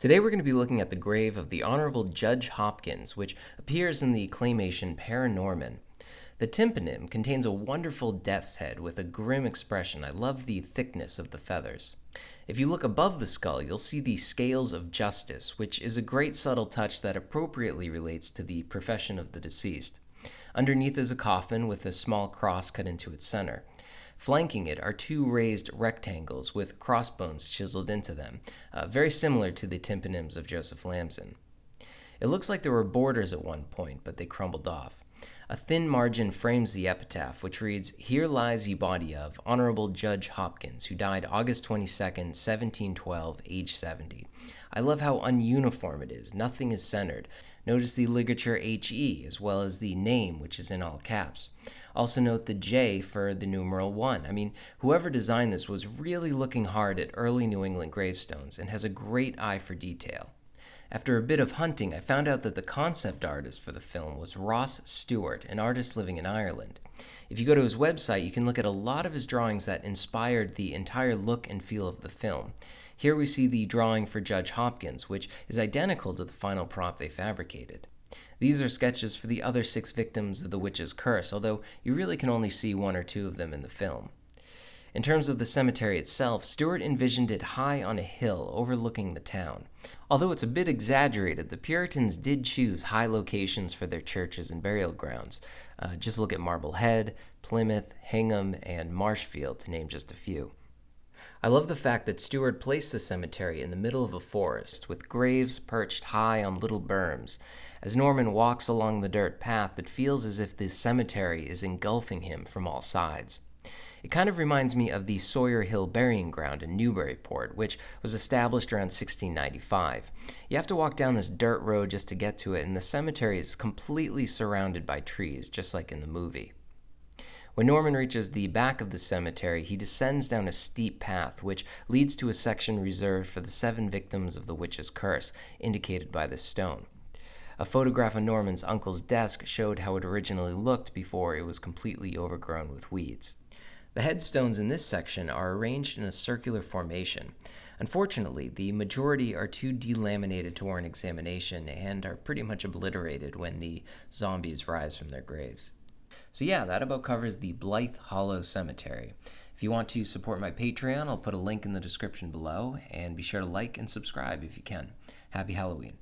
Today we're going to be looking at the grave of the Honorable Judge Hopkins, which appears in the claymation ParaNorman. The tympanum contains a wonderful death's head with a grim expression. I love the thickness of the feathers. If you look above the skull, you'll see the scales of justice, which is a great subtle touch that appropriately relates to the profession of the deceased. Underneath is a coffin with a small cross cut into its center. Flanking it are two raised rectangles with crossbones chiseled into them, very similar to the tympanums of Joseph Lamson. It looks like there were borders at one point, but they crumbled off. A thin margin frames the epitaph, which reads, "Here lies ye body of Honorable Judge Hopkins, who died August 22nd, 1712, age 70. I love how ununiform it is. Nothing is centered. Notice the ligature HE, as well as the name, which is in all caps. Also note the J for the numeral 1. I mean, whoever designed this was really looking hard at early New England gravestones and has a great eye for detail. After a bit of hunting, I found out that the concept artist for the film was Ross Stewart, an artist living in Ireland. If you go to his website, you can look at a lot of his drawings that inspired the entire look and feel of the film. Here we see the drawing for Judge Hopkins, which is identical to the final prop they fabricated. These are sketches for the other 6 victims of the witch's curse, although you really can only see 1 or 2 of them in the film. In terms of the cemetery itself, Stewart envisioned it high on a hill overlooking the town. Although it's a bit exaggerated, the Puritans did choose high locations for their churches and burial grounds. Just look at Marblehead, Plymouth, Hingham, and Marshfield, to name just a few. I love the fact that Stewart placed the cemetery in the middle of a forest, with graves perched high on little berms. As Norman walks along the dirt path, it feels as if the cemetery is engulfing him from all sides. It kind of reminds me of the Sawyer Hill Burying Ground in Newburyport, which was established around 1695. You have to walk down this dirt road just to get to it, and the cemetery is completely surrounded by trees, just like in the movie. When Norman reaches the back of the cemetery, he descends down a steep path, which leads to a section reserved for the 7 victims of the witch's curse, indicated by this stone. A photograph of Norman's uncle's desk showed how it originally looked before it was completely overgrown with weeds. The headstones in this section are arranged in a circular formation. Unfortunately, the majority are too delaminated to warrant examination and are pretty much obliterated when the zombies rise from their graves. So yeah, that about covers the Blythe Hollow Cemetery. If you want to support my Patreon, I'll put a link in the description below, and be sure to like and subscribe if you can. Happy Halloween.